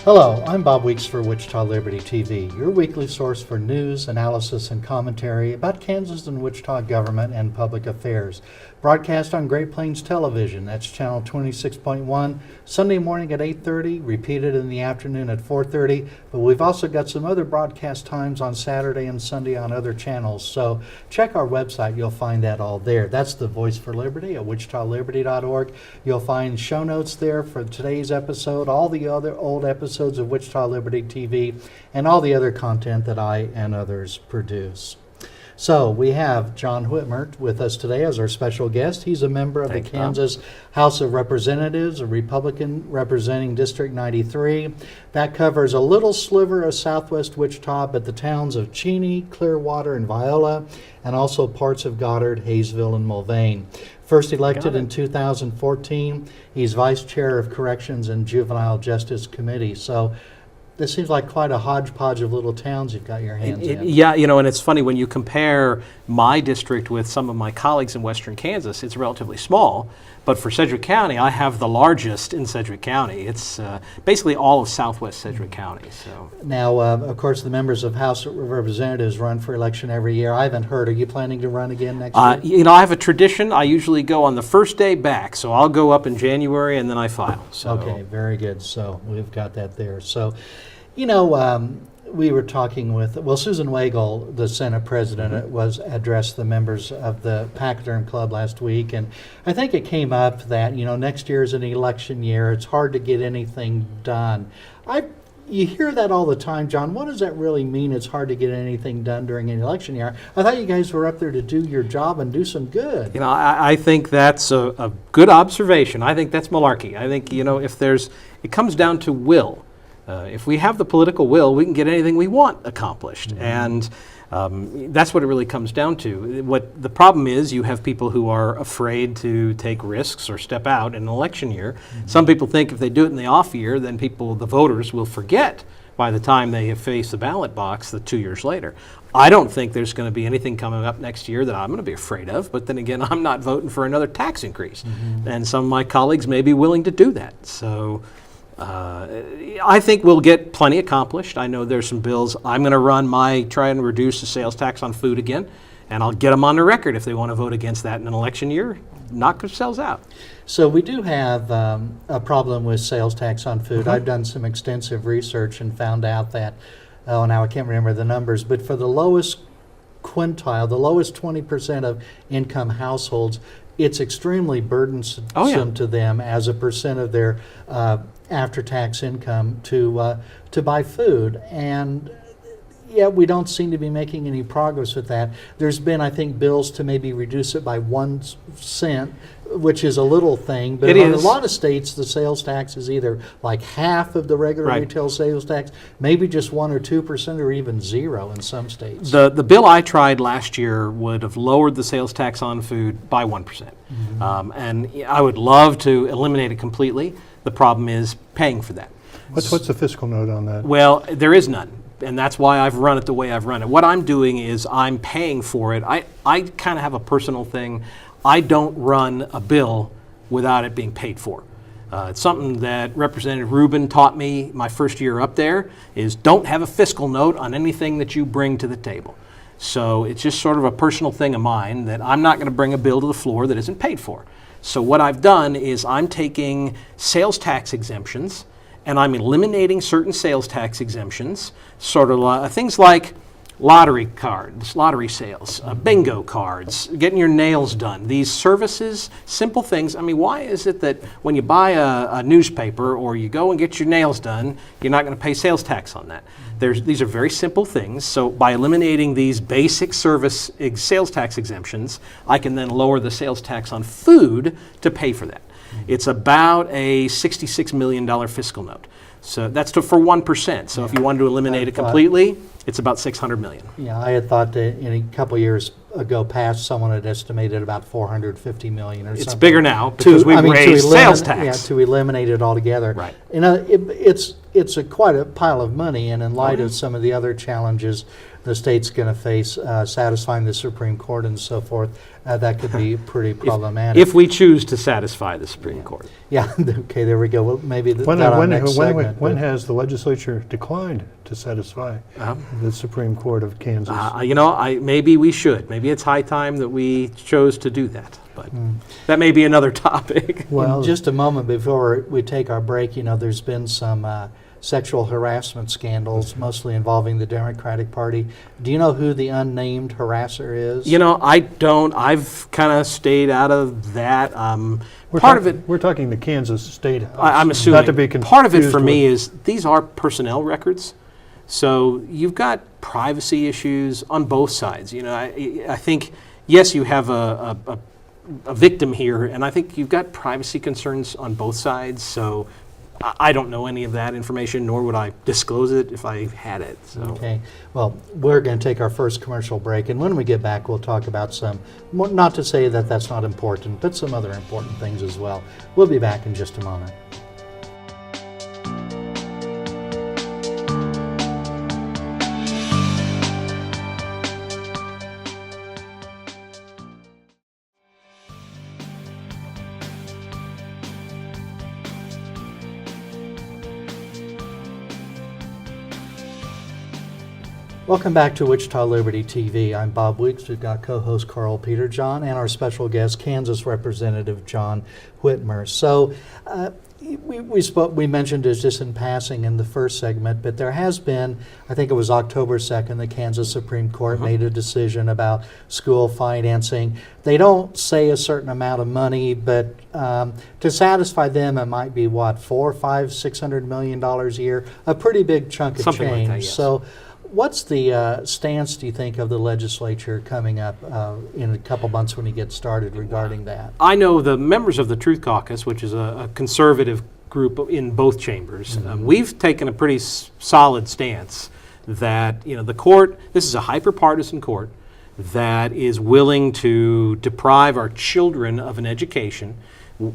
Hello, I'm Bob Weeks for Wichita Liberty TV, your weekly source for news, analysis, and commentary about Kansas and Wichita government and public affairs. Broadcast on Great Plains Television, that's channel 26.1, Sunday morning at 8:30, repeated in the afternoon at 4:30, but we've also got some other broadcast times on Saturday and Sunday on other channels, so check our website, you'll find that all there. That's the Voice for Liberty at wichitaliberty.org. You'll find show notes there for today's episode, all the other old episodes of Wichita Liberty TV, and all the other content that I and others produce. So we have John Whitmer with us today as our special guest. He's a member of the Kansas House of Representatives, a Republican representing District 93. That covers a little sliver of southwest Wichita, but the towns of Cheney, Clearwater, and Viola, and also parts of Goddard, Hayesville, and Mulvane. First elected in 2014, he's Vice Chair of Corrections and Juvenile Justice Committee. So this seems like quite a hodgepodge of little towns you've got your hands in. Yeah, you know, and it's funny when you compare my district with some of my colleagues in western Kansas, it's relatively small. But for Sedgwick County, I have the largest in Sedgwick County. It's basically all of southwest Sedgwick County. So now, of course, the members of House of Representatives run for election every year. I haven't heard. Are you planning to run again next year? You know, I have a tradition. I usually go on the first day back. So I'll go up in January and then I file. So. Okay, very good. So we've got that there. So, you know, we were talking with, well, Susan Wagle, the Senate President, was addressed the members of the Pachyderm Club last week, and I think it came up that, you know, next year is an election year. It's hard to get anything done. You hear that all the time, John. What does that really mean? It's hard to get anything done during an election year. I thought you guys were up there to do your job and do some good. You know, I think that's a good observation. I think that's malarkey. I think, you know, if there's, it comes down to will. If we have the political will, we can get anything we want accomplished. And that's what it really comes down to. What the problem is, you have people who are afraid to take risks or step out in an election year. Some people think if they do it in the off year, then the voters will forget by the time they have faced the ballot box 2 years later. I don't think there's going to be anything coming up next year that I'm going to be afraid of, but then again, I'm not voting for another tax increase. And some of my colleagues may be willing to do that. So I think we'll get plenty accomplished. I know there's some bills. I'm going to try and reduce the sales tax on food again, and I'll get them on the record if they want to vote against that in an election year. Knock themselves out. So we do have a problem with sales tax on food. I've done some extensive research and found out that, now I can't remember the numbers, but for the lowest quintile, the lowest 20% of income households, it's extremely burdensome to them as a percent of their after-tax income to buy food. And yeah, we don't seem to be making any progress with that. There's been, I think, bills to maybe reduce it by 1 cent, which is a little thing, but in a lot of states, the sales tax is either like half of the regular retail sales tax, maybe just 1 or 2%, or even 0 in some states. The bill I tried last year would have lowered the sales tax on food by 1%. And I would love to eliminate it completely. The problem is paying for that. What's the fiscal note on that? Well, there is none. And that's why I've run it the way I've run it. What I'm doing is I'm paying for it. I kind of have a personal thing. I don't run a bill without it being paid for. It's something that Representative Rubin taught me my first year up there, is don't have a fiscal note on anything that you bring to the table. So it's just sort of a personal thing of mine that I'm not going to bring a bill to the floor that isn't paid for. So what I've done is I'm taking sales tax exemptions and I'm eliminating certain sales tax exemptions, sort of things like lottery cards, lottery sales, bingo cards, getting your nails done. These services, simple things. I mean, why is it that when you buy a newspaper or you go and get your nails done, you're not going to pay sales tax on that? These are very simple things. So by eliminating these basic service sales tax exemptions, I can then lower the sales tax on food to pay for that. It's about a $66 million fiscal note. So that's for 1%. So if you wanted to eliminate it completely, it's about $600 million. Yeah, I had thought that in a couple years ago past, someone had estimated about $450 million or something. It's bigger now because we've raised sales tax. Yeah, to eliminate it altogether. Right. You know, it's quite a pile of money, and in light of some of the other challenges the state's going to face, satisfying the Supreme Court and so forth, that could be pretty problematic. If we choose to satisfy the Supreme Court. Yeah, okay, there we go. Well, maybe When, that on when, next when, segment. when but- has the legislature declined to satisfy the Supreme Court of Kansas? Maybe we should. Maybe it's high time that we chose to do that. But that may be another topic. In just a moment before we take our break, there's been some sexual harassment scandals, mostly involving the Democratic Party. Do you know who the unnamed harasser is? I don't. I've kind of stayed out of that. We're talking the Kansas State House. I'm assuming. Not to be confused part of it for me with- is these are personnel records. So you've got privacy issues on both sides. I think, yes, you have a victim here, and I think you've got privacy concerns on both sides. So I don't know any of that information, nor would I disclose it if I had it. So. Okay. Well, we're going to take our first commercial break, and when we get back, we'll talk about some, not to say that that's not important, but some other important things as well. We'll be back in just a moment. Welcome back to Wichita Liberty TV. I'm Bob Weeks. We've got co-host Karl Peterjohn and our special guest, Kansas Representative John Whitmer. So we mentioned it just in passing in the first segment, but there has been, I think it was October 2nd, the Kansas Supreme Court made a decision about school financing. They don't say a certain amount of money, but to satisfy them, it might be what, $400, $500, $600 million a year, a pretty big chunk of Something change. like that, yes. So what's the stance, do you think, of the legislature coming up in a couple months when you get started regarding that? I know the members of the Truth Caucus, which is a conservative group in both chambers, we've taken a pretty solid stance that the court, this is a hyper-partisan court that is willing to deprive our children of an education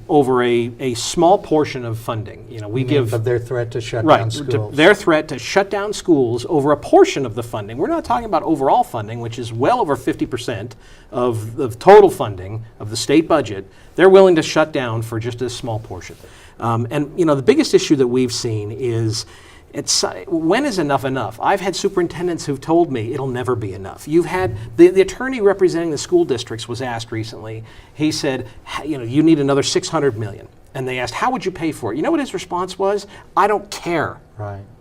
over a small portion of funding. We give Of their threat to shut right down schools. their threat to shut down schools over a portion of the funding. We're not talking about overall funding, which is well over 50% of the total funding of the state budget. They're willing to shut down for just a small portion. And the biggest issue that we've seen is when is enough enough? I've had superintendents who've told me it'll never be enough. You've had the attorney representing the school districts was asked recently. He said, you need another $600 million. And they asked, how would you pay for it? You know what his response was? I don't care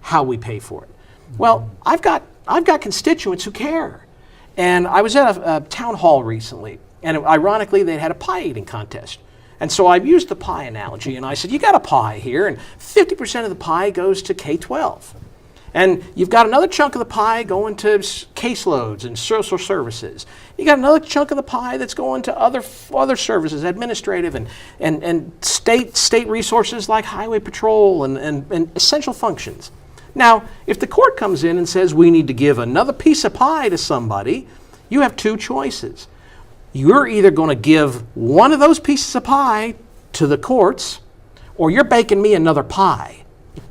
how we pay for it. Well, I've got constituents who care. And I was at a town hall recently, and ironically, they had a pie eating contest. And so I used the pie analogy, and I said, you got a pie here, and 50% of the pie goes to K-12. And you've got another chunk of the pie going to caseloads and social services. You got another chunk of the pie that's going to other services, administrative and state resources like highway patrol and essential functions. Now, if the court comes in and says we need to give another piece of pie to somebody, you have two choices. You're either going to give one of those pieces of pie to the courts, or you're baking me another pie.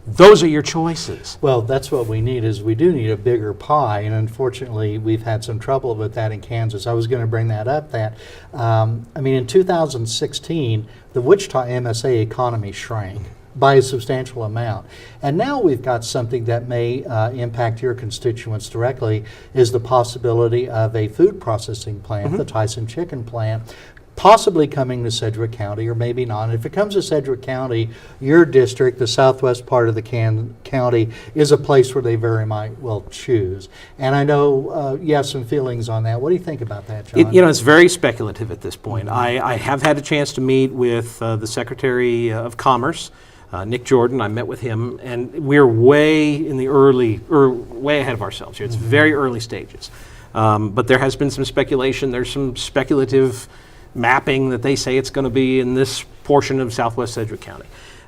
Those are your choices. Well, that's what we need, is we do need a bigger pie, and unfortunately we've had some trouble with that in Kansas. I was going to bring that up, in 2016, the Wichita MSA economy shrank by a substantial amount. And now we've got something that may impact your constituents directly, is the possibility of a food processing plant, the Tyson chicken plant, possibly coming to Sedgwick County, or maybe not. And if it comes to Sedgwick County, your district, the southwest part of the county, is a place where they very might well choose. And I know you have some feelings on that. What do you think about that, John? It's very speculative at this point. I have had a chance to meet with the Secretary of Commerce, Nick Jordan. I met with him, and we're way ahead of ourselves here. It's very early stages. But there has been some speculation. There's some speculative mapping that they say it's going to be in this portion of southwest Sedgwick County.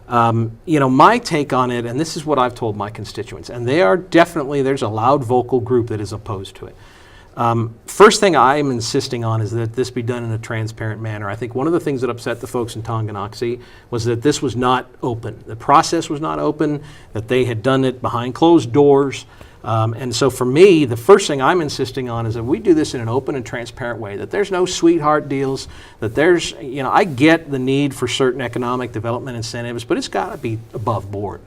My take on it, and this is what I've told my constituents, and there's a loud vocal group that is opposed to it. First thing I'm insisting on is that this be done in a transparent manner. I think one of the things that upset the folks in Tonganoxie was that this was not open. The process was not open, that they had done it behind closed doors. And so for me, the first thing I'm insisting on is that we do this in an open and transparent way, that there's no sweetheart deals, that there's, I get the need for certain economic development incentives, but it's got to be above board.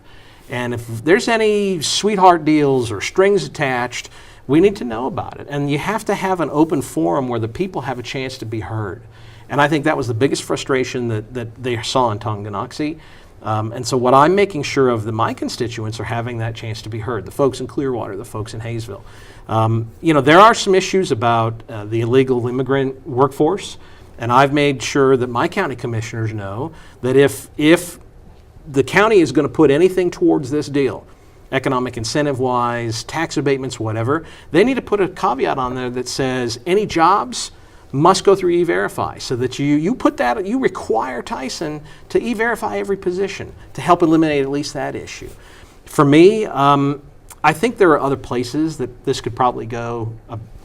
And if there's any sweetheart deals or strings attached, we need to know about it. And you have to have an open forum where the people have a chance to be heard. And I think that was the biggest frustration that they saw in Tonganoxie. And so what I'm making sure of that my constituents are having that chance to be heard, the folks in Clearwater, the folks in Hayesville. There are some issues about the illegal immigrant workforce, and I've made sure that my county commissioners know that if the county is going to put anything towards this deal, economic incentive-wise, tax abatements, whatever, they need to put a caveat on there that says any jobs must go through E-Verify, so that you require Tyson to E-Verify every position to help eliminate at least that issue. For me, I think there are other places that this could probably go,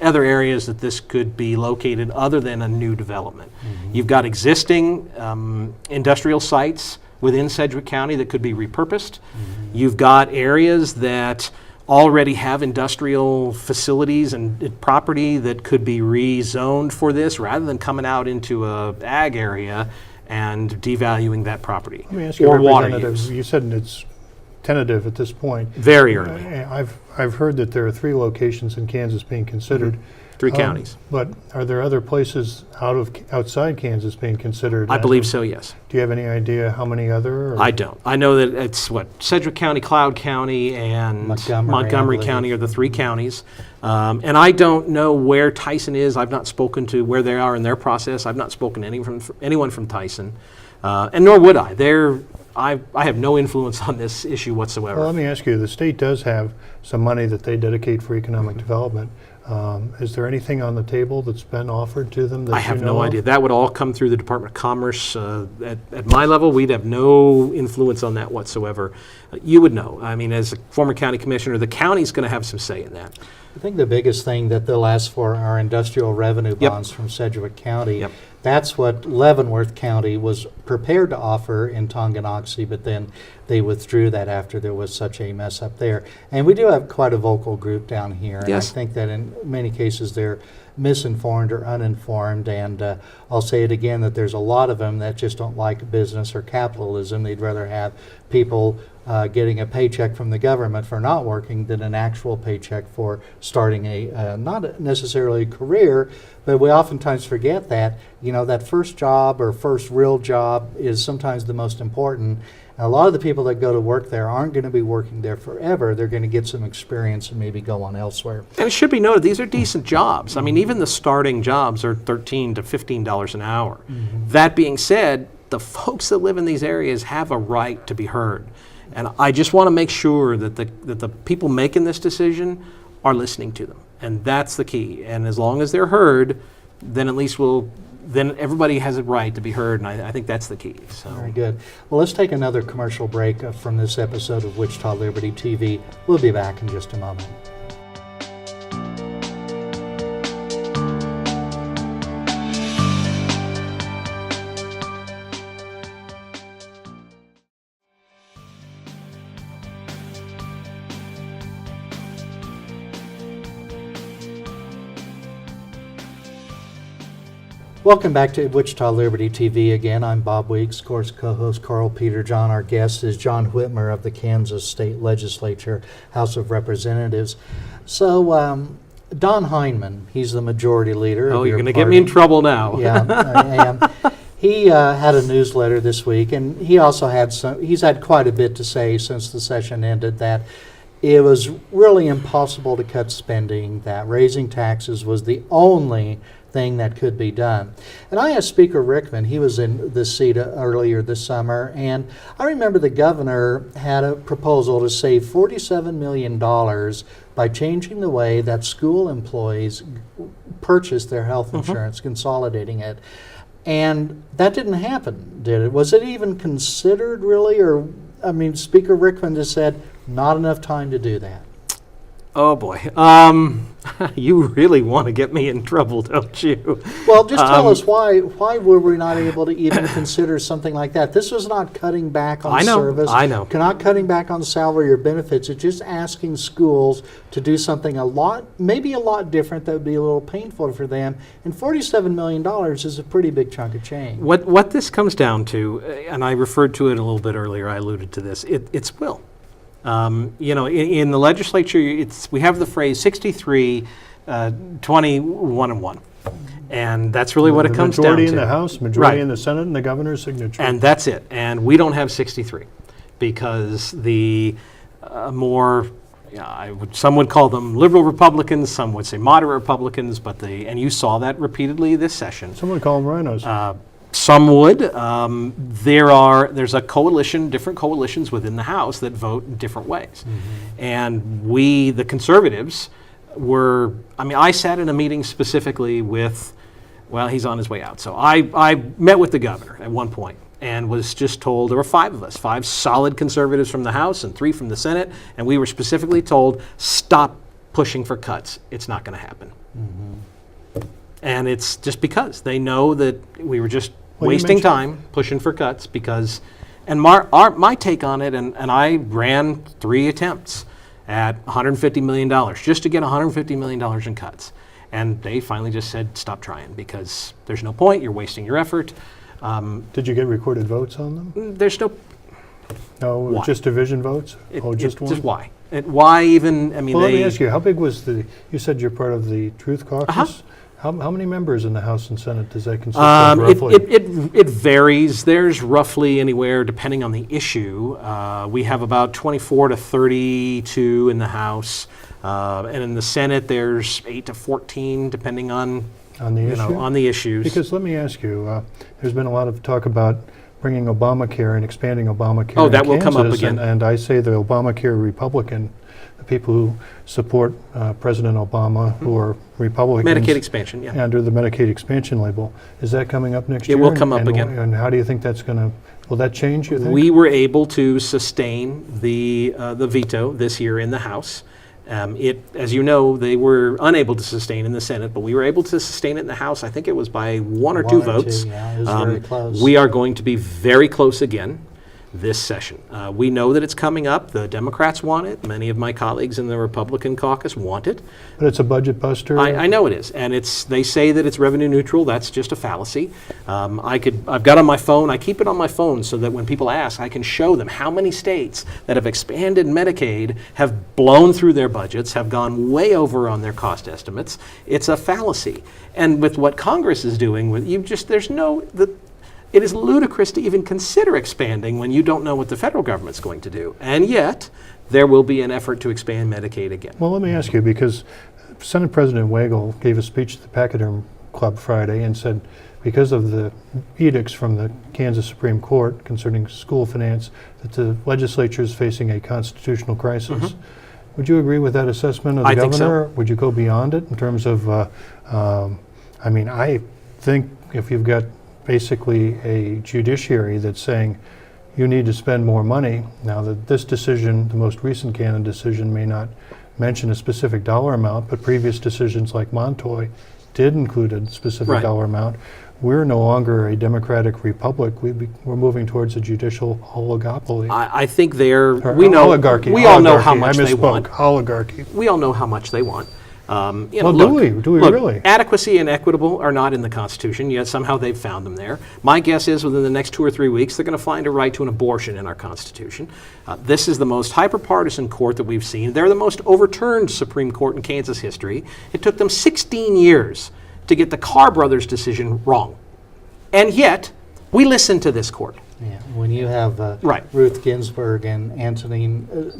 other areas that this could be located other than a new development. Mm-hmm. You've got existing industrial sites within Sedgwick County that could be repurposed. Mm-hmm. You've got areas that already have industrial facilities and property that could be rezoned for this rather than coming out into a ag area and devaluing that property. Let me ask you, or water Representative, use. you said it's tentative at this point. Very early. I've heard that there are 3 locations in Kansas being considered. Mm-hmm. 3 counties. But are there other places outside Kansas being considered? I believe so, yes. Do you have any idea how many other? Or? I don't. I know that it's Sedgwick County, Cloud County, and Montgomery County are the 3 counties. And I don't know where Tyson is. I've not spoken to where they are in their process. I've not spoken to anyone from Tyson, and nor would I. I have no influence on this issue whatsoever. Well, let me ask you, the state does have some money that they dedicate for economic development. Is there anything on the table that's been offered to them that I have no idea. That would all come through the Department of Commerce. At my level, we'd have no influence on that whatsoever. You would know. I mean, as a former county commissioner, the county's going to have some say in that. I think the biggest thing that they'll ask for are industrial revenue Yep. bonds from Sedgwick County. Yep. That's what Leavenworth County was prepared to offer in Tonganoxie, but then they withdrew that after there was such a mess up there. And we do have quite a vocal group down here. Yes. And I think that in many cases they're misinformed or uninformed. And I'll say it again, that there's a lot of them that just don't like business or capitalism. They'd rather have people getting a paycheck from the government for not working than an actual paycheck for starting a not necessarily a career, but we oftentimes forget that that first job or first real job is sometimes the most important. And a lot of the people that go to work there aren't going to be working there forever. They're going to get some experience and maybe go on elsewhere. And it should be noted, these are decent jobs. I mean, even the starting jobs are $13 to $15 an hour. Mm-hmm. That being said, the folks that live in these areas have a right to be heard. And I just want to make sure that the people making this decision are listening to them. And that's the key. And as long as they're heard, then at least then everybody has a right to be heard. And I think that's the key. So. Very good. Well, let's take another commercial break from this episode of Wichita Liberty TV. We'll be back in just a moment. Welcome back to Wichita Liberty TV again. I'm Bob Weeks, of course, co-host Karl Peterjohn. Our guest is John Whitmer of the Kansas State Legislature, House of Representatives. So, Don Heineman, he's the majority leader. Oh, you're going to get me in trouble now. Yeah, I am. He had a newsletter this week, and he also he's had quite a bit to say since the session ended, that it was really impossible to cut spending, that raising taxes was the only thing that could be done. And I asked Speaker Rickman, he was in this seat earlier this summer, and I remember the governor had a proposal to save $47 million by changing the way that school employees purchase their health insurance, consolidating it. And that didn't happen, did it? Was it even considered, really? Or, I mean, Speaker Rickman just said, not enough time to do that. Oh boy. You really want to get me in trouble, don't you? Well, just tell us why were we not able to even consider something like that? This was not cutting back on I know, service. I know. Not cutting back on salary or benefits. It's just asking schools to do something maybe a lot different that would be a little painful for them. And $47 million is a pretty big chunk of change. What this comes down to, and I referred to it a little bit earlier, I alluded to this, it's will. In the legislature, we have the phrase 63, 21 and 1. And that's really what it comes down to. Majority in the House, majority Right. in the Senate, and the governor's signature. And that's it. And we don't have 63 because the some would call them liberal Republicans, some would say moderate Republicans, and you saw that repeatedly this session. Some would call them rhinos. Some would. There's a coalition, different coalitions within the House that vote in different ways. And we, the conservatives, I sat in a meeting specifically with, he's on his way out. So I met with the governor at one point and was just told, there were 5 of us, 5 solid conservatives from the House and 3 from the Senate, and we were specifically told, stop pushing for cuts. It's not going to happen. And it's just because they know that we were just wasting time pushing for cuts and my take on it, and I ran 3 attempts at $150 million just to get $150 million in cuts. And they finally just said, stop trying because there's no point, you're wasting your effort. Did you get recorded votes on them? There's no... No, Why? just division votes? Just one? Just why? Why even, Let me ask you, how big was you said you're part of the Truth Caucus? Uh-huh. How many members in the House and Senate does that consist of roughly? It varies. There's roughly anywhere, depending on the issue. We have about 24 to 32 in the House, and in the Senate there's 8 to 14, depending on the issues. Because let me ask you, there's been a lot of talk about bringing Obamacare and expanding Obamacare. Oh, in that will come up Kansas, again. And I say the Obamacare Republican, the people who support President Obama, who are Republicans. Medicaid expansion, yeah. Under the Medicaid expansion label. Is that coming up next It year? will come up And again. And how do you think that's going to, will that change, you think? We were able to sustain the veto this year in the House. As you know, they were unable to sustain in the Senate, but we were able to sustain it in the House. I think it was by 1 or 2 votes. Yeah, it was very close. We are going to be very close again this session. We know that it's coming up. The Democrats want it. Many of my colleagues in the Republican caucus want it. But it's a budget buster. I know it is, and they say that it's revenue neutral. That's just a fallacy. I've got on my phone. I keep it on my phone so that when people ask, I can show them how many states that have expanded Medicaid have blown through their budgets, have gone way over on their cost estimates. It's a fallacy, and with what Congress is doing, it is ludicrous to even consider expanding when you don't know what the federal government's going to do, and yet there will be an effort to expand Medicaid again. Well, let me ask you, because Senate President Wagle gave a speech at the Pachyderm Club Friday and said because of the edicts from the Kansas Supreme Court concerning school finance, that the legislature is facing a constitutional crisis. Would you agree with that assessment of the I governor? think so. Would you go beyond it in terms of, I think if you've got basically a judiciary that's saying you need to spend more money, now that this decision, the most recent canon decision, may not mention a specific dollar amount, but previous decisions like Montoy did include a specific Right. dollar amount. We're no longer a democratic republic. We're moving towards a judicial oligopoly. I think Or we know, oligarchy. we all know how Oligarchy. much I they misspoke. want. Oligarchy. We all know how much they want. Well, do we? Do we look, really? Adequacy and equitable are not in the Constitution, yet somehow they've found them there. My guess is within the next 2 or 3 weeks, they're going to find a right to an abortion in our Constitution. This is the most hyper-partisan court that we've seen. They're the most overturned Supreme Court in Kansas history. It took them 16 years to get the Carr brothers' decision wrong. And yet, we listen to this court. Yeah, when you have Right. Ruth Ginsburg and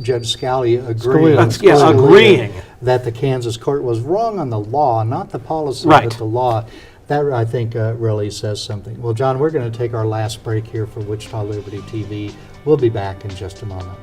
Judge Scalia Scalia. Agreeing. that the Kansas court was wrong on the law, not the policy, Right. but the law, that I think really says something. Well, John, we're going to take our last break here for Wichita Liberty TV. We'll be back in just a moment.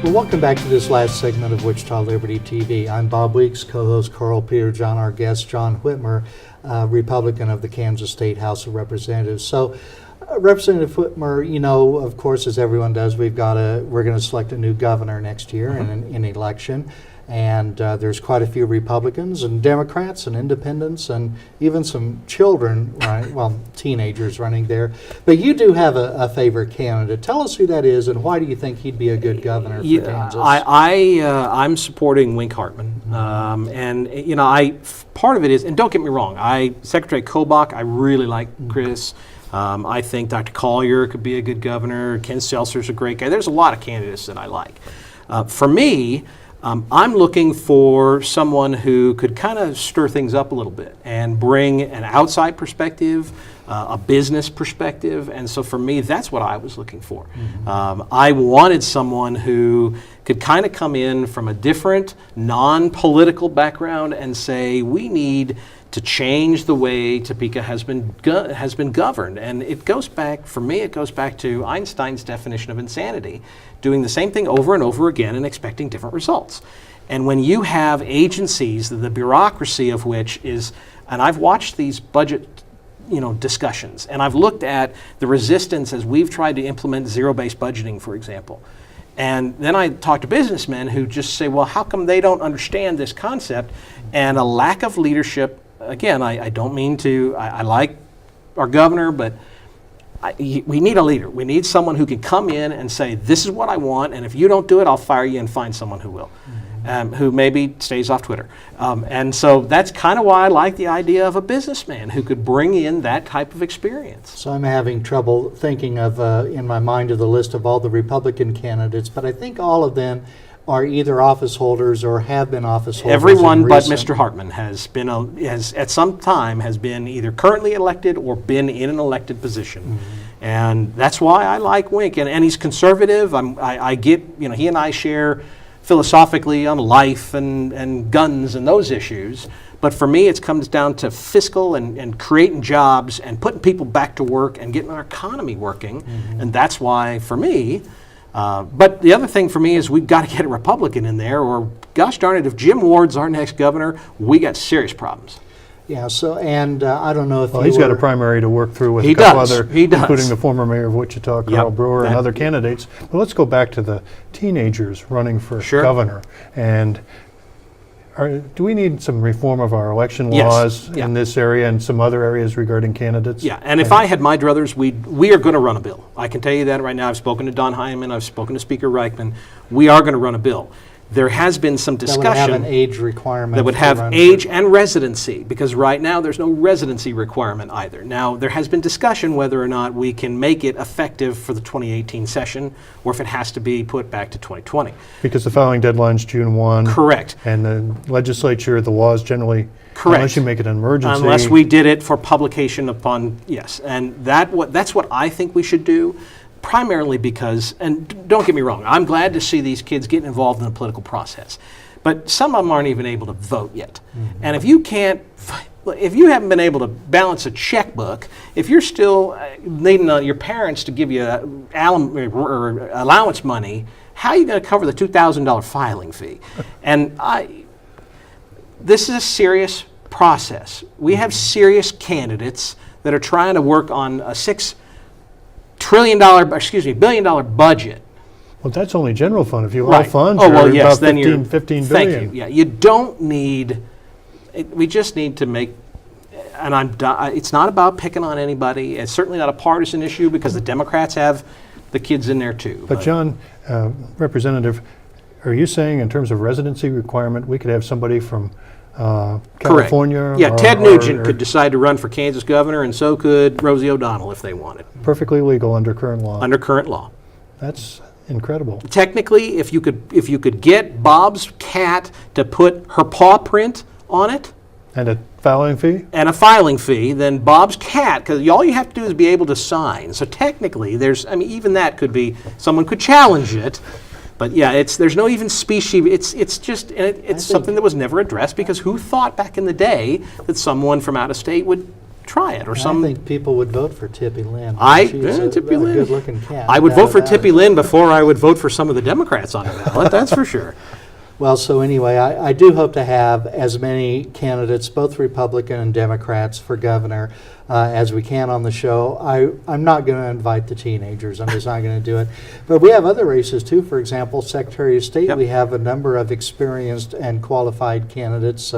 Well, welcome back to this last segment of Wichita Liberty TV. I'm Bob Weeks, co-host Karl, Peterjohn, our guest John Whitmer, Republican of the Kansas State House of Representatives. So, Representative Whitmer, you know, of course, as everyone does, we're going to select a new governor next year in an election. And there's quite a few Republicans and Democrats and independents and even some children, teenagers running there. But you do have a favorite candidate. Tell us who that is and why do you think he'd be a good governor for Kansas? I'm supporting Wink Hartman. And, you know, part of it is, and don't get me wrong, Secretary Kobach, I really like Chris. I think Dr. Collier could be a good governor. Ken Seltzer's a great guy. There's a lot of candidates that I like. For me, I'm looking for someone who could kind of stir things up a little bit and bring an outside perspective, a business perspective, and so for me, that's what I was looking for. I wanted someone who could kind of come in from a different, non-political background and say, we need to change the way Topeka has been governed. And it goes back, for me, it goes back to Einstein's definition of insanity, doing the same thing over and over again and expecting different results. And when you have agencies, the bureaucracy of which is, and I've watched these budget discussions, and I've looked at the resistance as we've tried to implement zero-based budgeting, for example. And then I talk to businessmen who just say, well, how come they don't understand this concept? And a lack of leadership. Again, I don't mean to, I like our governor, but we need a leader. We need someone who can come in and say, this is what I want, and if you don't do it, I'll fire you and find someone who will, who maybe stays off Twitter. And so that's kind of why I like the idea of a businessman who could bring in that type of experience. So I'm having trouble thinking of, in my mind, of the list of all the Republican candidates, but I think all of them are either office holders or have been office holders. Everyone but Mr. Hartman has been at some time has been either currently elected or been in an elected position, and that's why I like Wink. And he's conservative. I get, he and I share philosophically on life and guns and those issues. But for me, it comes down to fiscal and creating jobs and putting people back to work and getting our economy working, and that's why for me. But the other thing for me is we've got to get a Republican in there, or gosh darn it, if Jim Ward's our next governor, we got serious problems. Yeah, so, and I don't know if he's got a primary to work through with a couple other, including the former mayor of Wichita, Karl Brewer, and other candidates. But let's go back to the teenagers running for governor. And do we need some reform of our election laws in this area and some other areas regarding candidates? Yeah, and if I had my druthers, we are going to run a bill. I can tell you that right now. I've spoken to Don Hyman. I've spoken to Speaker Reichman. We are going to run a bill. There has been some discussion that would have an age requirement. That would have age and residency, because right now there's no residency requirement either. Now, there has been discussion whether or not we can make it effective for the 2018 session, or if it has to be put back to 2020. Because the filing deadline's June 1. Correct. And the legislature, the laws generally, unless you make it an emergency. Unless we did it for publication upon, and that's what I think we should do. Primarily because, and don't get me wrong, I'm glad to see these kids getting involved in the political process, but some of them aren't even able to vote yet. And if you haven't been able to balance a checkbook, if you're still needing your parents to give you allowance money, how are you going to cover the $2,000 filing fee? And this is a serious process. We have serious candidates that are trying to work on a billion dollar budget. Well, that's only general fund. If you all funds, about $15 billion. Thank you. Yeah, you don't need. We just need to make. And it's not about picking on anybody. It's certainly not a partisan issue because the Democrats have the kids in there too. But John, Representative, are you saying in terms of residency requirement, we could have somebody from California? Correct. Yeah, Ted Nugent could decide to run for Kansas governor, and so could Rosie O'Donnell if they wanted. Perfectly legal under current law. Under current law. That's incredible. Technically, if you could get Bob's cat to put her paw print on it, and a filing fee? And a filing fee, then Bob's cat, because all you have to do is be able to sign. So technically, even that could be, someone could challenge it. But yeah, there's no even species. It's something that was never addressed, because who thought back in the day that someone from out of state would try it, or I some. think people would vote for Tippy Lynn. I- She's yeah, a Tippy Lynn. good-looking cat. I would without vote for a doubt. Tippy Lynn before I would vote for some of the Democrats on the ballot. That's for sure. Well, so anyway, I do hope to have as many candidates, both Republican and Democrats, for governor as we can on the show. I'm not going to invite the teenagers. I'm just not going to do it. But we have other races too. For example, Secretary of State, Yep. we have a number of experienced and qualified candidates,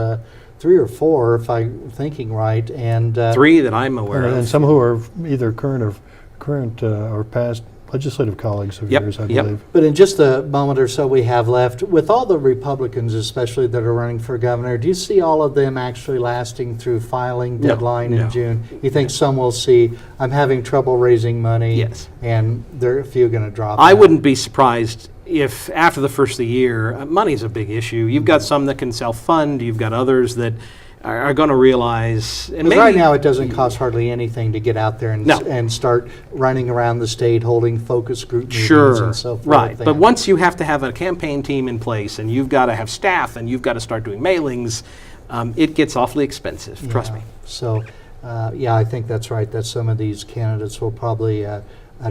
3 or 4, if I'm thinking right. And 3 that I'm aware And of. some who are either current or past legislative colleagues of Yep, yours, I yep. believe. But in just the moment or so we have left, with all the Republicans especially that are running for governor, do you see all of them actually lasting through filing No, deadline no. in June? You think some will see, I'm having trouble raising money? Yes. And there are a few going to drop I out. wouldn't be surprised if after the first of the year, money's a big issue. You've got some that can self-fund. You've got others that are going to realize. And 'Cause maybe right now, it doesn't cost hardly anything to get out there and, No. and start running around the state, holding focus group meetings Sure, and so forth. right. But And- once you have to have a campaign team in place, and you've got to have staff, and you've got to start doing mailings, it gets awfully expensive. Trust me. So, yeah, I think that's right, that some of these candidates will probably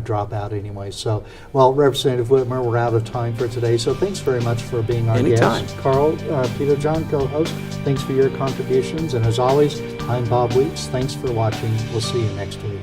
drop out anyway. So, well, Representative Whitmer, we're out of time for today, so thanks very much for being our Anytime. guest. Karl, Peterjohn, co-host, thanks for your contributions. And as always, I'm Bob Weeks. Thanks for watching. We'll see you next week.